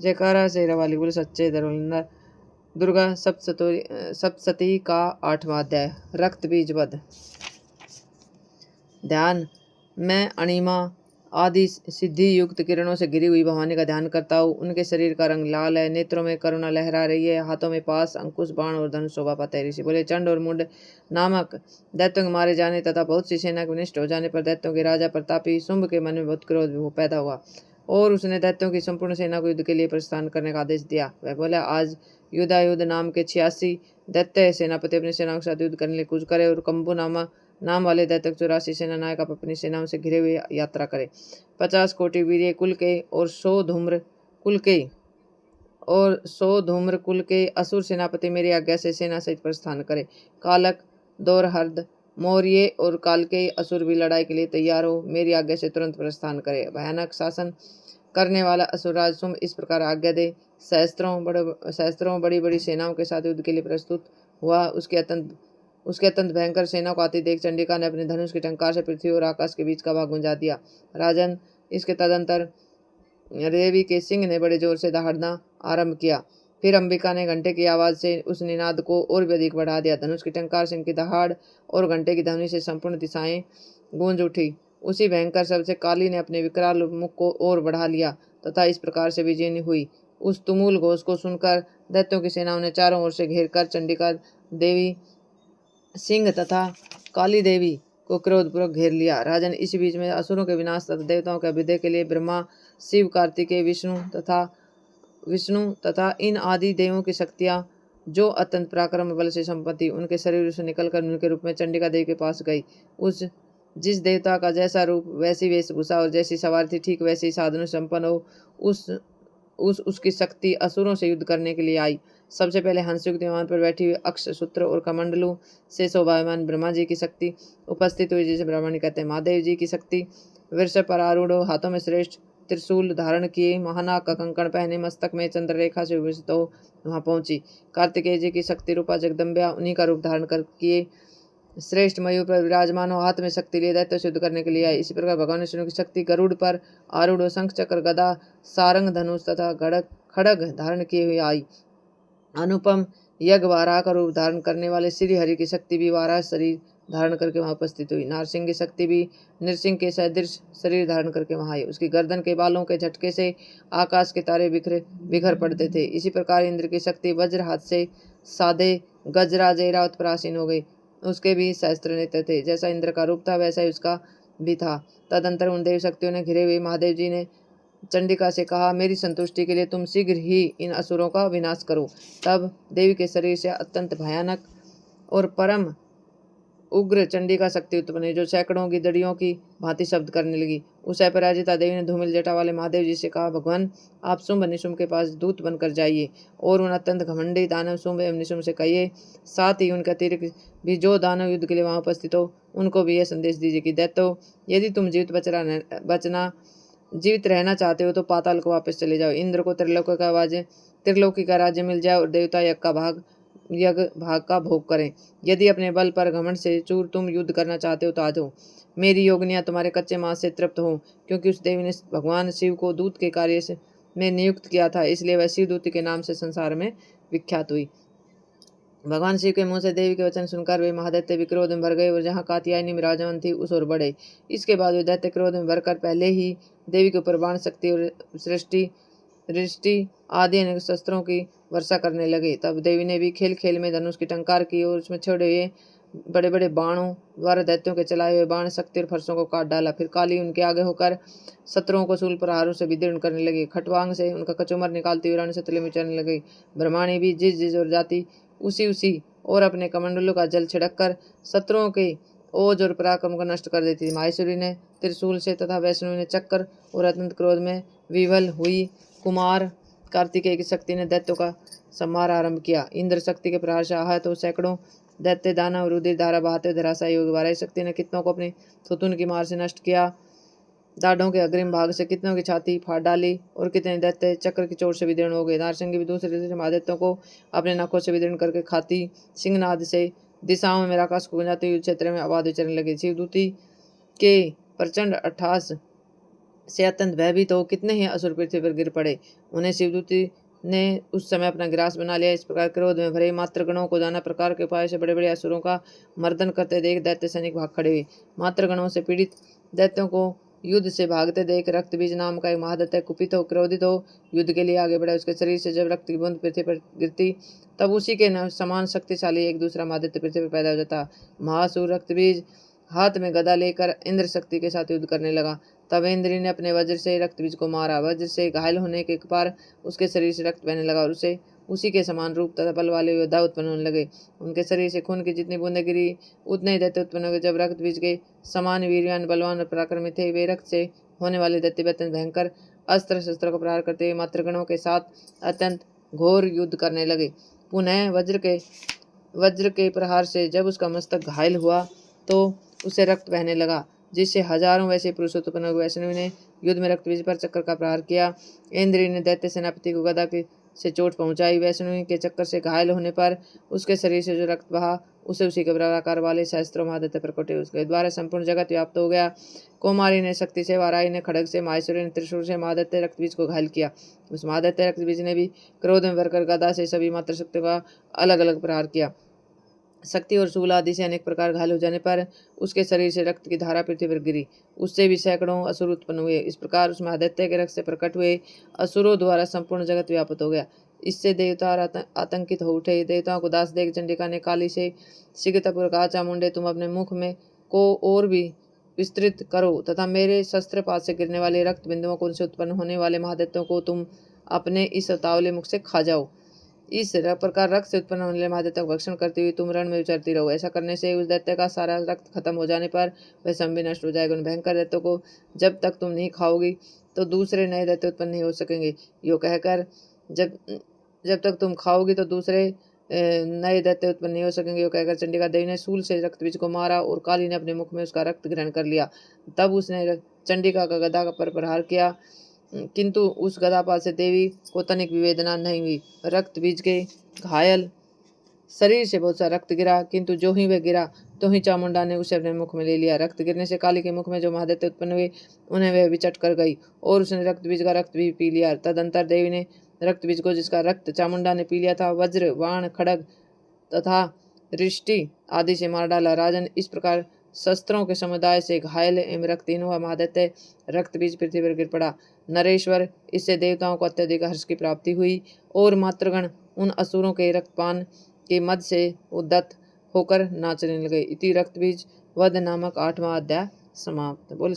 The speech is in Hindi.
जयकारा शेरा वाली बोले सच्चे दरबार। दुर्गा सप्तशती का 8वां अध्याय। रक्त बीज वध। ध्यान। मैं अणिमा आदि सिद्धि युक्त किरणों से घिरी हुई भवानी का ध्यान करता हूँ। उनके शरीर का रंग लाल है, नेत्रों में करुणा लहरा रही है, हाथों में पास, अंकुश, बाण और धनुष शोभा पाता है। ऋषि बोले चंड और मुंड नामक दैत्यों के मारे जाने तथा बहुत सी सेना के विनिष्ट हो जाने पर दैत्यों के राजा प्रतापी शुंभ के मन में बहुत क्रोध पैदा हुआ और उसने दैत्यों की संपूर्ण सेना को युद्ध के लिए प्रस्थान करने का आदेश दिया। वह बोला आज युद्धायुध नाम के 86 दैत्य सेनापति अपनी सेनाओं के साथ युद्ध करने के लिए कूच करे और कंबू नाम वाले दैत्य 84 सेना नायक अपनी सेनाओं से घिरे हुए यात्रा करे। 50 कोटि वीर्य कुल के और 100 धूम्र कुल के असुर सेनापति मेरी आज्ञा से सेना सहित प्रस्थान करे। कालक, दोरहर्द, मौर्य और काल के असुर भी लड़ाई के लिए तैयार हो, मेरी आज्ञा से तुरंत प्रस्थान करे। भयानक शासन करने वाला असुरराज शुंभ इस प्रकार आज्ञा दे सहस्त्रों बड़ी बड़ी सेनाओं के साथ युद्ध के लिए प्रस्तुत हुआ। उसके अत्यंत भयंकर सेना को आती देख चंडिका ने अपने धनुष की टंकार से पृथ्वी और आकाश के बीच का भाग गुंजा दिया। राजन, इसके तदंतर देवी के सिंह ने बड़े जोर से दहाड़ना आरंभ किया। फिर अंबिका ने घंटे की आवाज से उस निनाद को और भी अधिक बढ़ा दिया। धनुष की टंकार, सिंह की दहाड़ और घंटे की ध्वनि से संपूर्ण दिशाएं गूंज उठी। उसी भयंकर शब्द से काली ने अपने विकराल मुख को और बढ़ा लिया तथा इस प्रकार से विजयी हुई। उस तुमुल घोष को सुनकर दैत्यों की सेनाओं ने चारों ओर से घेर कर चंडिका देवी, सिंह तथा काली देवी को क्रोधपूर्वक घेर लिया। राजन, इस बीच में असुरों के विनाश तथा देवताओं के अभ्युदय के लिए ब्रह्मा, शिव, कार्तिकेय, विष्णु तथा इन आदि देवों की शक्तियां जो अत्यंत पराक्रम बल से संपत्ति उनके शरीर से निकलकर उनके रूप में चंडिका देवी के पास गई। जिस देवता का जैसा रूप, वैसी वेशभूषा और जैसी सवारी थी, ठीक वैसे ही साधनों संपन्न हो उसकी शक्ति असुरों से युद्ध करने के लिए आई। सबसे पहले हंसयुक्त विमान पर बैठी हुई अक्ष, सूत्र और कमंडलू से शोभायमान ब्रह्मा जी की शक्ति उपस्थित हुई, जिसे ब्रह्मणी कहते हैं। महादेव जी की शक्ति वृषभ पर आरूढ़ हो, हाथों में श्रेष्ठ त्रिशूल धारण किए, महानाग का कंकण पहने, मस्तक में चंद्ररेखा से विभूषित हो वहां पहुंची। कार्तिकेय जी की शक्ति रूपा जगदम्बिया उन्हीं का रूप धारण कर किए श्रेष्ठ मयूर पर विराजमान हो, हाथ में शक्ति लिए दैत्य युद्ध करने के लिए आए। इसी प्रकार भगवान विष्णु की शक्ति गरुड़ पर आरूढ़, शंख, चक्र, गदा, सारंग, धनुष तथा खड़ग धारण किए हुए आई। अनुपम यज्ञ वाराह का रूप धारण करने वाले श्री हरि की शक्ति भी वाराह शरीर धारण करके वहां उपस्थित हुई। नारसिंह की शक्ति भी नृसिंह के सदृश शरीर धारण करके वहां आई। उसकी गर्दन के बालों के झटके से आकाश के तारे बिखर पड़ते थे। इसी प्रकार इंद्र की शक्ति वज्र हाथ से साधे गजराज ऐरावत पर आसीन हो गई। उसके भी सहस्त्र नेत्र थे, जैसा इंद्र का रूप था वैसा ही उसका भी था। तदंतर उन देव शक्तियों ने घिरे हुए महादेव जी ने चंडिका से कहा, मेरी संतुष्टि के लिए तुम शीघ्र ही इन असुरों का विनाश करो। तब देवी के शरीर से अत्यंत भयानक और परम उग्र चंडिका शक्ति उत्पन्न हुई, जो सैकड़ों गिदड़ियों की भांति शब्द करने लगी। उस अपराजिता देवी ने धूमिल जटा वाले महादेव जी से कहा, भगवान आप शुंभ निशुंभ के पास दूत बनकर जाइए और उन अत्यंत घमंडी दानव शुंभ एवं निशुंभ से कहिए, साथ ही उनके अतिरिक्त भी जो दानव युद्ध के लिए वहां उपस्थित हो उनको भी यह संदेश दीजिए कि दैत्यो, यदि तुम जीवित रहना चाहते हो तो पाताल को वापस चले जाओ। इंद्र को त्रिलोकी का राज्य मिल जाए और देवता यज्ञ भाग का भोग करें। यदि अपने बल पर घमंड से चूर तुम युद्ध करना चाहते हो तो आ जाओ। मेरी योगिनियां तुम्हारे कच्चे मांस से तृप्त हो, क्योंकि उस देवी ने भगवान शिव को दूत के कार्य में नियुक्त किया था, इसलिए वह शिवदूत के नाम से संसार में विख्यात हुई। भगवान शिव के मुंह से देवी के वचन सुनकर वे महादैत्य विक्रोध में भर गए और जहाँ कात्यायनी विराजमान थी उस ओर बढ़े। इसके बाद वे दैत्य क्रोध में भरकर पहले ही देवी के ऊपर बाण शक्ति और सृष्टि आदि अनेक शस्त्रों की वर्षा करने लगे। तब देवी ने भी खेल खेल में धनुष की टंकार की और उसमें छोड़े हुए बड़े बड़े बाणों द्वारा दैत्यों के चलाए हुए बाण शक्ति और फरसों को काट डाला। फिर काली उनके आगे होकर शत्रुओं को शूल प्रहारों से विदीर्ण करने लगी। खटवांग से उनका कचूमर निकालती हुई रण से तले में चलने लगी। ब्रह्माणी भी जिस ओर जाती उसी और अपने कमंडलों का जल छिड़क कर शत्रुओं के ओज और पराक्रम को नष्ट कर देती थी। माहेश्वरी ने त्रिशूल से तथा वैष्णवी ने चक्कर और अत्यंत क्रोध में विवल हुई कुमार कार्तिकेय की शक्ति ने दैत्यों का संहार आरंभ किया। इंद्र शक्ति के प्रहार से आहत तो सैकड़ों दैत्य दानव रुधिर धारा बहाते धराशायी हो गए। वाराही शक्ति ने कितनों को अपने थुतुन की मार से नष्ट किया, दाढ़ों के अग्रिम भाग से कितनों की छाती फाड़ डाली और कितने दैत्य चक्र की चोट से विदीर्ण हो गए। नारसिंह भी दूसरे महादैत्यों को अपने नखों से विदीर्ण करके खाती सिंहनाद से दिशाओं में आकाश को गुंजाते हुए क्षेत्र में आबाद विचरने लगे। शिवदूती के प्रचंड अट्ठास से अत्यंत भयभीत हो कितने ही असुर पृथ्वी पर गिर पड़े। उन्हें शिवदूती ने उस समय अपना ग्रास बना लिया। इस प्रकार क्रोध में भरे मातृगणों को नाना प्रकार के उपाय से बड़े बड़े असुरों का मर्दन करते देख दैत्य सैनिक भाग खड़े हुए। मातृगणों से पीड़ित दैत्यों को युद्ध से भागते देख रक्तबीज नाम का एक महादैत्य कुपित हो क्रोधित हो युद्ध के लिए आगे बढ़ा। उसके शरीर से जब रक्त की बूंद पृथ्वी पर गिरती तब उसी के समान शक्तिशाली एक दूसरा महादैत्य पृथ्वी पर पैदा हो जाता। महासुर रक्तबीज हाथ में गदा लेकर इंद्र शक्ति के साथ युद्ध करने लगा। तब इंद्र ने अपने वज्र से रक्तबीज को मारा। वज्र से घायल होने के पार उसके शरीर से रक्त बहने लगा और उसे उसी के समान रूप तथा बल वाले योद्धा उत्पन्न होने लगे। उनके शरीर से खून की जितनी बूंदें गिरी उतने ही दैत्य उत्पन्न हो गए। जब रक्तबीज के समान वीरवान बलवान और पराक्रमी थे, वे रक्त से होने वाले दैत्य अत्यंत भयंकर अस्त्र शस्त्रों का प्रहार करते हुए मातृगणों के साथ अत्यंत घोर युद्ध करने लगे। पुनः वज्र के प्रहार से जब उसका मस्तक घायल हुआ तो उसे रक्त बहने लगा, जिससे हजारों वैसे पुरुष उत्पन्न हुए। वैष्णवी ने युद्ध में रक्तबीज पर चक्कर का प्रहार किया। इंद्र ने दैत्य सेनापति को गदा से चोट पहुंचाई। वैष्णवी के चक्कर से घायल होने पर उसके शरीर से जो रक्त बहा उसे उसी के बराबर वाले सहस्त्रों महादैत्य प्रकटे उसके द्वारा संपूर्ण जगत व्याप्त हो गया। कुमारी ने शक्ति से, वाराई ने खड़ग से, माहेश्वरी ने त्रिशूल से महादैत्य रक्तबीज को घायल किया। उस महादैत्य रक्तबीज ने भी क्रोध में भरकर गदा से सभी मात्र शक्तियों का अलग अलग प्रहार किया। शक्ति और शूल आदि से अनेक प्रकार घायल हो जाने पर उसके शरीर से रक्त की धारा पृथ्वी पर गिरी। उससे भी सैकड़ों असुर उत्पन्न हुए। इस प्रकार उस महादैत्य के रक्त से प्रकट हुए असुरों द्वारा संपूर्ण जगत व्याप्त हो गया। इससे देवता आतंकित हो उठे। देवताओं को दास देख चंडिका ने काली से शीघ्रतापूर्वक कहा, चामुंडे, तुम अपने मुख में को और भी विस्तृत करो तथा मेरे शस्त्रपात से गिरने वाले रक्त बिंदुओं को उनसे उत्पन्न होने वाले महादैत्यों को तुम अपने इस तावले मुख से खा जाओ। इस प्रकार रक्त से उत्पन्न होने वाले महादैत्य का भक्षण करते हुए तुम रण में विचरती रहो। ऐसा करने से उस दैत्य का सारा रक्त खत्म हो जाने पर वह स्वयं भी नष्ट हो जाएगा। उन भयंकर दैत्यों को जब तक तुम नहीं खाओगी तो दूसरे नए दैत्य उत्पन्न नहीं हो सकेंगे। यो कहकर जब तक तुम खाओगी तो दूसरे नए दैत्य उत्पन्न नहीं हो सकेंगे। यो कहकर चंडिका देवी ने शूल से रक्तबीज को मारा और काली ने अपने मुख में उसका रक्त ग्रहण कर लिया। तब उसने चंडिका का गदा पर प्रहार किया, किंतु उस गदापात से देवी को तनिक भी वेदना नहीं हुई। रक्तबीज के घायल शरीर से बहुत सा रक्त गिरा, किंतु जो ही वह गिरा तो ही चामुंडा ने उसे अपने मुख में ले लिया। रक्त गिरने से काली के मुख में जो महादैत्य उत्पन्न हुए उन्हें वह विचट कर गई और उसने रक्तबीज का रक्त भी पी लिया। तदंतर देवी ने रक्तबीज को, जिसका रक्त चामुंडा ने पी लिया था, वज्र, बाण, खड़ग तथा रिष्टि आदि से मार डाला। राजन, इस प्रकार शस्त्रों के समुदाय से घायल एवं रक्तहीन हुआ महादैत्य रक्तबीज पृथ्वी पर गिर पड़ा। नरेश्वर, इससे देवताओं को अत्यधिक हर्ष की प्राप्ति हुई और मातृगण उन असुरों के रक्तपान के मद से उद्यत होकर नाचने लगे। इति रक्तबीज वध नामक 8वां अध्याय समाप्त। बोल